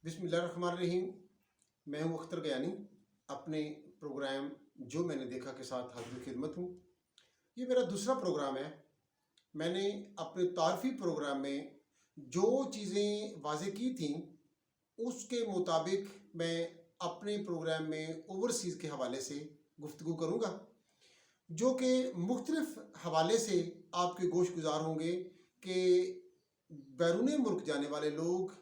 بسم اللہ الرحمن الرحیم۔ میں ہوں اختر گیانی، اپنے پروگرام جو میں نے دیکھا کے ساتھ حاضر خدمت ہوں۔ یہ میرا دوسرا پروگرام ہے۔ میں نے اپنے تعارفی پروگرام میں جو چیزیں واضح کی تھیں اس کے مطابق میں اپنے پروگرام میں اوورسیز کے حوالے سے گفتگو کروں گا، جو کہ مختلف حوالے سے آپ کے گوش گزار ہوں گے کہ بیرون ملک جانے والے لوگ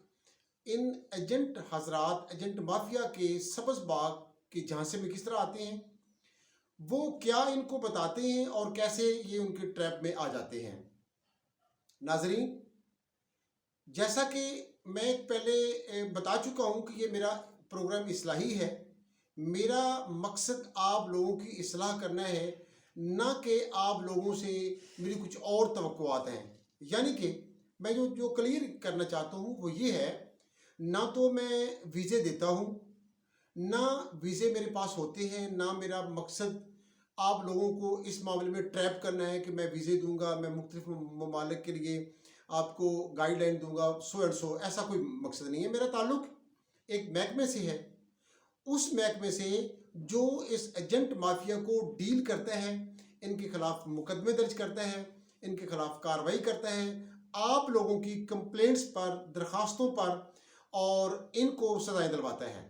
ان ایجنٹ حضرات، ایجنٹ مافیا کے سبز باغ کے جھانسے میں کس طرح آتے ہیں، وہ کیا ان کو بتاتے ہیں اور کیسے یہ ان کے ٹریپ میں آ جاتے ہیں۔ ناظرین، جیسا کہ میں پہلے بتا چکا ہوں کہ یہ میرا پروگرام اصلاحی ہے۔ میرا مقصد آپ لوگوں کی اصلاح کرنا ہے، نہ کہ آپ لوگوں سے میری کچھ اور توقعات ہیں۔ یعنی کہ میں جو کلیئر کرنا چاہتا ہوں وہ یہ ہے، نہ تو میں ویزے دیتا ہوں، نہ ویزے میرے پاس ہوتے ہیں، نہ میرا مقصد آپ لوگوں کو اس معاملے میں ٹریپ کرنا ہے کہ میں ویزے دوں گا، میں مختلف ممالک کے لیے آپ کو گائیڈ لائن دوں گا، سو اینڈ سو، ایسا کوئی مقصد نہیں ہے۔ میرا تعلق ایک محکمے سے ہے، اس محکمے سے جو اس ایجنٹ مافیا کو ڈیل کرتا ہے، ان کے خلاف مقدمے درج کرتا ہے، ان کے خلاف کارروائی کرتا ہے، آپ لوگوں کی کمپلینٹس پر، درخواستوں پر، اور ان کو سزائیں دلواتا ہے۔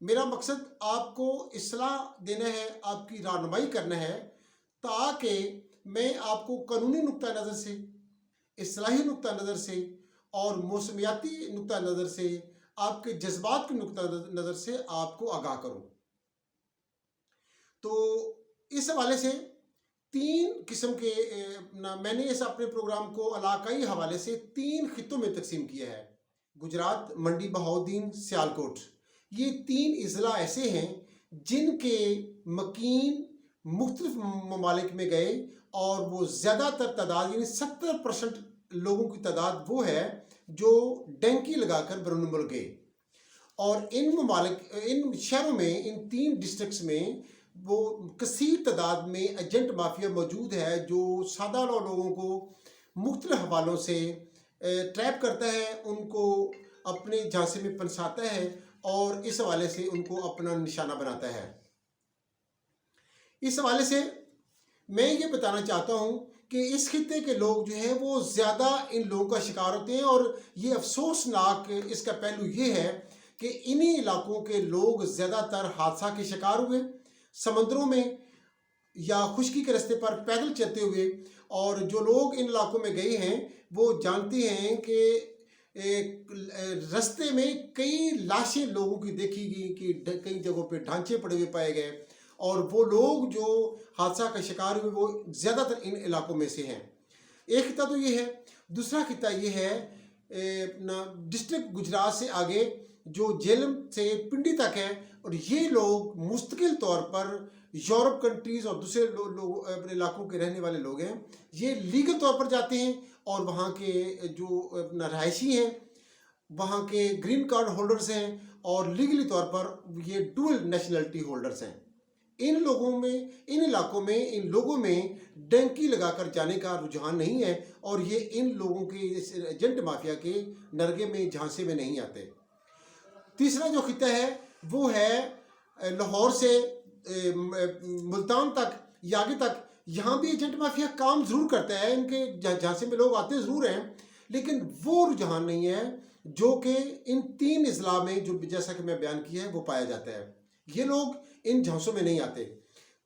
میرا مقصد آپ کو اصلاح دینا ہے، آپ کی رہنمائی کرنا ہے، تاکہ میں آپ کو قانونی نقطہ نظر سے، اصلاحی نقطہ نظر سے اور موسمیاتی نقطہ نظر سے، آپ کے جذبات کے نقطہ نظر سے آپ کو آگاہ کروں۔ تو اس حوالے سے تین قسم کے میں نے اس اپنے پروگرام کو علاقائی حوالے سے 3 خطوں میں تقسیم کیا ہے۔ گجرات، منڈی بہاؤالدین، سیالکوٹ، یہ 3 اضلاع ایسے ہیں جن کے مکین مختلف ممالک میں گئے، اور وہ زیادہ تر تعداد، یعنی 70% لوگوں کی تعداد وہ ہے جو ڈینکی لگا کر بیرون ملک گئے۔ اور ان شہروں میں، ان 3 ڈسٹرکٹس میں وہ کثیر تعداد میں ایجنٹ مافیا موجود ہے جو سادہ لوگوں کو مختلف حوالوں سے ٹریپ کرتا ہے، ان کو اپنے جھانسے میں پھنساتا ہے اور اس حوالے سے ان کو اپنا نشانہ بناتا ہے۔ اس حوالے سے میں یہ بتانا چاہتا ہوں کہ اس خطے کے لوگ جو ہیں وہ زیادہ ان لوگوں کا شکار ہوتے ہیں، اور یہ افسوسناک اس کا پہلو یہ ہے کہ انہی علاقوں کے لوگ زیادہ تر حادثہ کے شکار ہوئے، سمندروں میں یا خشکی کے رستے پر پیدل چلتے ہوئے۔ اور جو لوگ ان علاقوں میں گئے ہیں وہ جانتے ہیں کہ رستے میں کئی لاشیں لوگوں کی دیکھی گئی کہ کئی جگہوں پہ ڈھانچے پڑے ہوئے پائے گئے، اور وہ لوگ جو حادثہ کا شکار ہوئے وہ زیادہ تر ان علاقوں میں سے ہیں۔ ایک خطہ تو یہ ہے۔ دوسرا خطہ یہ ہے ڈسٹرکٹ گجرات سے آگے جو جہلم سے پنڈی تک ہے، اور یہ لوگ مستقل طور پر یورپ کنٹریز اور دوسرے لوگ اپنے علاقوں کے رہنے والے لوگ ہیں، یہ لیگل طور پر جاتے ہیں، اور وہاں کے جو رہائشی ہیں، وہاں کے گرین کارڈ ہولڈرز ہیں، اور لیگلی طور پر یہ ڈوئل نیشنلٹی ہولڈرز ہیں۔ ان علاقوں میں ان لوگوں میں ڈینکی لگا کر جانے کا رجحان نہیں ہے، اور یہ ان لوگوں کے ایجنٹ مافیا کے نرگے میں، جھانسے میں نہیں آتے۔ تیسرا جو خطہ ہے وہ ہے لاہور سے ملتان تک یا آگے تک۔ یہاں بھی ایجنٹ مافیا کام ضرور کرتا ہے، ان کے جھانسے میں لوگ آتے ضرور ہیں، لیکن وہ رجحان نہیں ہے جو کہ ان 3 اضلاع میں جو جیسا کہ میں بیان کیا ہے وہ پایا جاتا ہے۔ یہ لوگ ان جھانسوں میں نہیں آتے۔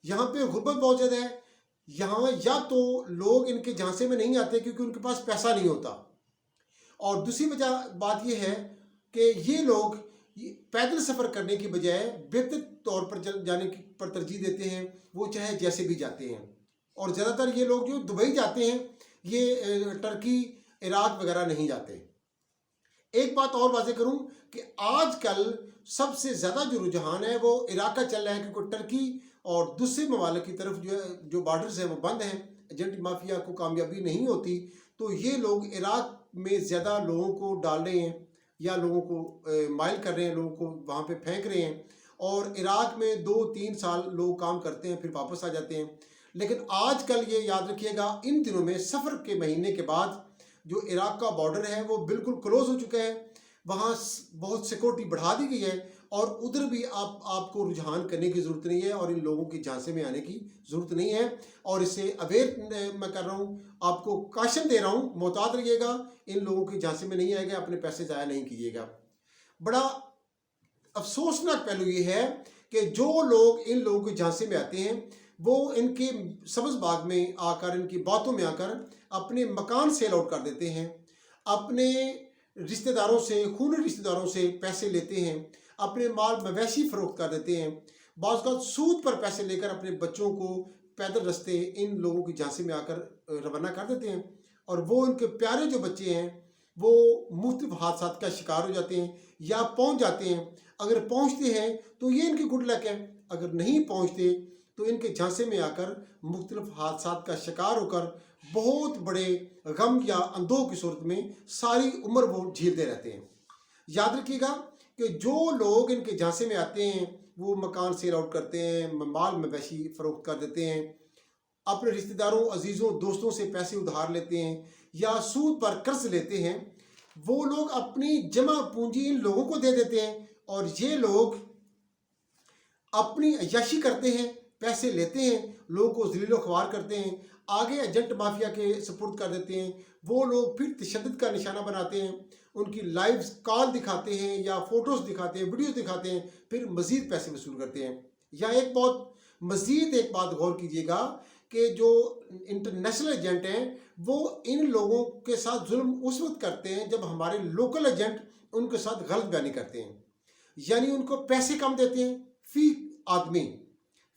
یہاں پہ غربت بہت زیادہ ہے۔ یہاں یا تو لوگ ان کے جھانسے میں نہیں آتے کیونکہ ان کے پاس پیسہ نہیں ہوتا، اور دوسری وجہ بات یہ ہے کہ یہ لوگ پیدل سفر کرنے کی بجائے بہتر طور پر جانے پر ترجیح دیتے ہیں، وہ چاہے جیسے بھی جاتے ہیں۔ اور زیادہ تر یہ لوگ جو دبئی جاتے ہیں، یہ ٹرکی، عراق وغیرہ نہیں جاتے۔ ایک بات اور واضح کروں کہ آج کل سب سے زیادہ جو رجحان ہے وہ عراق کا چل رہا ہے، کیونکہ ٹرکی اور دوسرے ممالک کی طرف جو بارڈرز ہیں وہ بند ہیں، ایجنٹ مافیا کو کامیابی نہیں ہوتی، تو یہ لوگ عراق میں زیادہ لوگوں کو ڈال رہے ہیں، یا لوگوں کو مائل کر رہے ہیں، لوگوں کو وہاں پہ پھینک رہے ہیں، اور عراق میں 2-3 سال لوگ کام کرتے ہیں پھر واپس آ جاتے ہیں۔ لیکن آج کل یہ یاد رکھیے گا، ان دنوں میں سفر کے مہینے کے بعد جو عراق کا بارڈر ہے وہ بالکل کلوز ہو چکا ہے، وہاں بہت سیکورٹی بڑھا دی گئی ہے، اور ادھر بھی آپ کو رجحان کرنے کی ضرورت نہیں ہے، اور ان لوگوں کی جھانسے میں آنے کی ضرورت نہیں ہے۔ اور اس سے اویئر میں کر رہا ہوں، آپ کو کاشن دے رہا ہوں، محتاط رہیے گا، ان لوگوں کی جھانسے میں نہیں آئے گا، اپنے پیسے ضائع نہیں کیجیے گا۔ بڑا افسوسناک پہلو یہ ہے کہ جو لوگ ان لوگوں کے جھانسے میں آتے ہیں، وہ ان کے سبز باغ میں آ کر، ان کی باتوں میں آ کر اپنے مکان سیل آؤٹ کر دیتے ہیں، اپنے رشتہ داروں سے، خونی رشتہ داروں سے پیسے لیتے ہیں، اپنے مال مویشی فروخت کر دیتے ہیں، بعض اوقات سود پر پیسے لے کر اپنے بچوں کو پیدل رستے ان لوگوں کی جھانسے میں آ کر روانہ کر دیتے ہیں، اور وہ ان کے پیارے جو بچے ہیں وہ مختلف حادثات کا شکار ہو جاتے ہیں یا پہنچ جاتے ہیں۔ اگر پہنچتے ہیں تو یہ ان کی گڈ لک ہے، اگر نہیں پہنچتے تو ان کے جھانسے میں آ کر مختلف حادثات کا شکار ہو کر بہت بڑے غم یا اندوہ کی صورت میں ساری عمر وہ جھیلتے رہتے ہیں۔ یاد رکھیے گا کہ جو لوگ ان کے جھانسے میں آتے ہیں وہ مکان سیل آؤٹ کرتے ہیں، مال مویشی فروخت کر دیتے ہیں، اپنے رشتہ داروں، عزیزوں، دوستوں سے پیسے ادھار لیتے ہیں یا سود پر قرض لیتے ہیں، وہ لوگ اپنی جمع پونجی ان لوگوں کو دے دیتے ہیں، اور یہ لوگ اپنی عیاشی کرتے ہیں، پیسے لیتے ہیں، لوگوں کو ذلیل و خوار کرتے ہیں، آگے ایجنٹ مافیا کے سپرد کر دیتے ہیں۔ وہ لوگ پھر تشدد کا نشانہ بناتے ہیں، ان کی لائیو کال دکھاتے ہیں یا فوٹوز دکھاتے ہیں، ویڈیوز دکھاتے ہیں، پھر مزید پیسے وصول کرتے ہیں۔ یا مزید ایک بات غور کیجیے گا کہ جو انٹرنیشنل ایجنٹ ہیں وہ ان لوگوں کے ساتھ ظلم اس وقت کرتے ہیں جب ہمارے لوکل ایجنٹ ان کے ساتھ غلط بیانی کرتے ہیں، یعنی ان کو پیسے کم دیتے ہیں فی آدمی،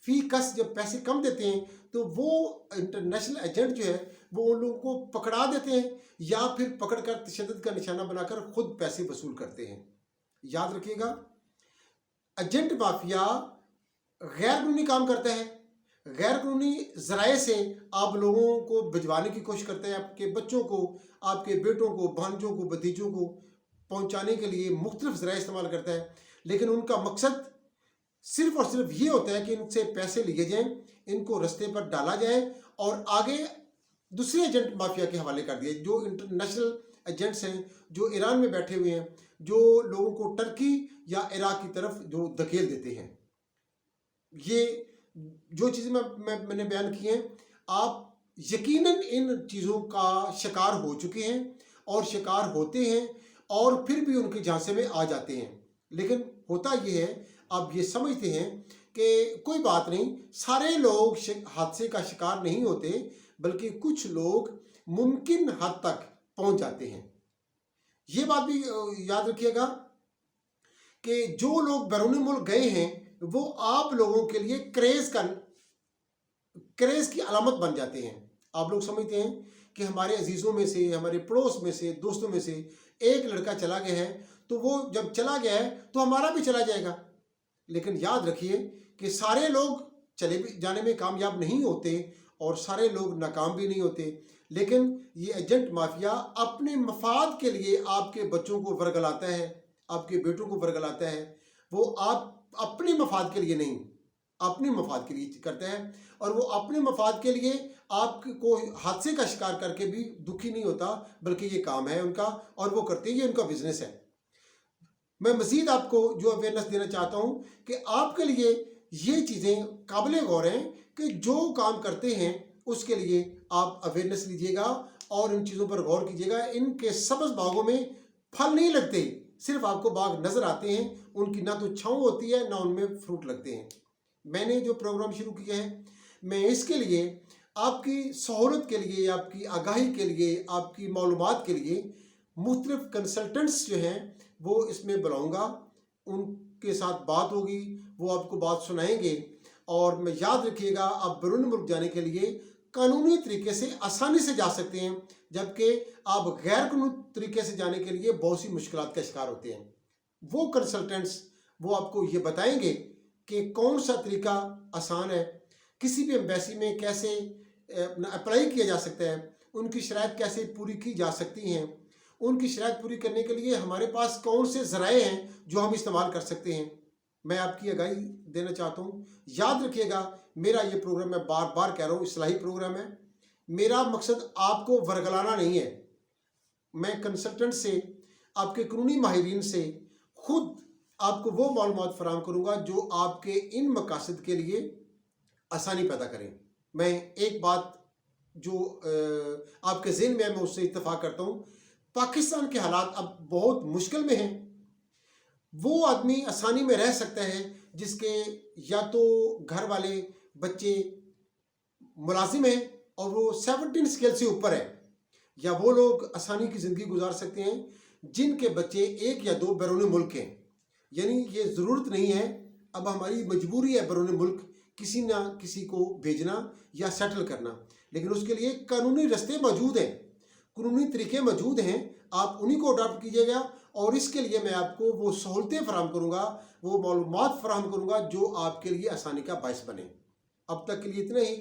فی کس جب پیسے کم دیتے ہیں تو وہ انٹرنیشنل ایجنٹ جو ہے وہ ان لوگوں کو پکڑا دیتے ہیں یا پھر پکڑ کر تشدد کا نشانہ بنا کر خود پیسے وصول کرتے ہیں۔ یاد رکھیے گا، ایجنٹ مافیا غیر قانونی کام کرتا ہے، غیر قانونی ذرائع سے آپ لوگوں کو بھجوانے کی کوشش کرتے ہیں، آپ کے بچوں کو، آپ کے بیٹوں کو، بھانجوں کو، بھتیجوں کو پہنچانے کے لیے مختلف ذرائع استعمال کرتا ہے، لیکن ان کا مقصد صرف اور صرف یہ ہوتا ہے کہ ان سے پیسے لیے جائیں، ان کو رستے پر ڈالا جائے اور آگے دوسرے ایجنٹ مافیا کے حوالے کر دیے، جو انٹرنیشنل ایجنٹس ہیں، جو ایران میں بیٹھے ہوئے ہیں، جو لوگوں کو ٹرکی یا عراق کی طرف جو دھکیل دیتے ہیں۔ یہ جو چیزیں میں نے بیان کی ہیں، آپ یقیناً ان چیزوں کا شکار ہو چکے ہیں اور شکار ہوتے ہیں، اور پھر بھی ان کے جھانسے میں آ جاتے ہیں۔ لیکن ہوتا یہ ہے، آپ یہ سمجھتے ہیں کہ کوئی بات نہیں، سارے لوگ حادثے کا شکار نہیں ہوتے، بلکہ کچھ لوگ ممکن حد تک پہنچ جاتے ہیں۔ یہ بات بھی یاد رکھیے گا کہ جو لوگ بیرون ملک گئے ہیں وہ آپ لوگوں کے لیے کریز کی علامت بن جاتے ہیں۔ آپ لوگ سمجھتے ہیں کہ ہمارے عزیزوں میں سے، ہمارے پڑوس میں سے، دوستوں میں سے ایک لڑکا چلا گیا ہے تو وہ جب چلا گیا ہے تو ہمارا بھی چلا جائے گا، لیکن یاد رکھیے کہ سارے لوگ چلے جانے میں کامیاب نہیں ہوتے اور سارے لوگ ناکام بھی نہیں ہوتے، لیکن یہ ایجنٹ مافیا اپنے مفاد کے لیے آپ کے بچوں کو ورگلاتا ہے، آپ کے بیٹوں کو ورگلاتا ہے، وہ آپ اپنے مفاد کے لیے نہیں، اپنے مفاد کے لیے کرتا ہے، اور وہ اپنے مفاد کے لیے آپ کو حادثے کا شکار کر کے بھی دکھی نہیں ہوتا، بلکہ یہ کام ہے ان کا اور وہ کرتے ہیں، یہ ان کا بزنس ہے۔ میں مزید آپ کو جو اویئرنیس دینا چاہتا ہوں کہ آپ کے لیے یہ چیزیں قابل غور ہیں کہ جو کام کرتے ہیں اس کے لیے آپ اویئرنیس لیجیے گا اور ان چیزوں پر غور کیجیے گا۔ ان کے سبز باغوں میں پھل نہیں لگتے، صرف آپ کو باغ نظر آتے ہیں، ان کی نہ تو چھاؤں ہوتی ہے نہ ان میں فروٹ لگتے ہیں۔ میں نے جو پروگرام شروع کیا ہے، میں اس کے لیے آپ کی سہولت کے لیے، آپ کی آگاہی کے لیے، آپ کی معلومات کے لیے مختلف کنسلٹنٹس جو ہیں وہ اس میں بلاؤں گا، ان کے ساتھ بات ہوگی، وہ آپ کو بات سنائیں گے، اور میں یاد رکھیے گا آپ بیرون ملک جانے کے لیے قانونی طریقے سے آسانی سے جا سکتے ہیں، جبکہ آپ غیر قانونی طریقے سے جانے کے لیے بہت سی مشکلات کا شکار ہوتے ہیں۔ وہ کنسلٹنٹس وہ آپ کو یہ بتائیں گے کہ کون سا طریقہ آسان ہے، کسی بھی ایمبیسی میں کیسے اپلائی کیا جا سکتا ہے، ان کی شرائط کیسے پوری کی جا سکتی ہیں، ان کی شرائط پوری کرنے کے لیے ہمارے پاس کون سے ذرائع ہیں جو ہم استعمال کر سکتے ہیں۔ میں آپ کی آگاہی دینا چاہتا ہوں، یاد رکھیے گا میرا یہ پروگرام، میں بار بار کہہ رہا ہوں، اصلاحی پروگرام ہے۔ میرا مقصد آپ کو ورگلانا نہیں ہے، میں کنسلٹنٹ سے آپ کے قانونی ماہرین سے خود آپ کو وہ معلومات فراہم کروں گا جو آپ کے ان مقاصد کے لیے آسانی پیدا کریں۔ میں ایک بات جو آپ کے ذہن میں ہے میں اس سے اتفاق کرتا ہوں، پاکستان کے حالات اب بہت مشکل میں ہیں۔ وہ آدمی آسانی میں رہ سکتا ہے جس کے یا تو گھر والے بچے ملازم ہیں اور وہ 17 اسکیل سے اوپر ہے، یا وہ لوگ آسانی کی زندگی گزار سکتے ہیں جن کے بچے 1 یا 2 بیرون ملک ہیں۔ یعنی یہ ضرورت نہیں ہے، اب ہماری مجبوری ہے بیرون ملک کسی نہ کسی کو بھیجنا یا سیٹل کرنا، لیکن اس کے لیے قانونی رستے موجود ہیں، قانونی طریقے موجود ہیں، آپ انہی کو اڈاپٹ کیجیے گا، اور اس کے لیے میں آپ کو وہ سہولتیں فراہم کروں گا، وہ معلومات فراہم کروں گا جو آپ کے لیے آسانی کا باعث بنے۔ اب تک کے لیے اتنا ہی۔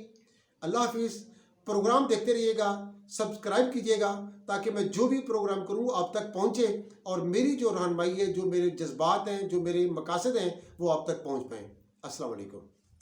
اللہ حافظ۔ پروگرام دیکھتے رہیے گا، سبسکرائب کیجیے گا تاکہ میں جو بھی پروگرام کروں آپ تک پہنچے، اور میری جو رہنمائی ہے، جو میرے جذبات ہیں، جو میرے مقاصد ہیں، وہ آپ تک پہنچ پائیں۔ السلام علیکم۔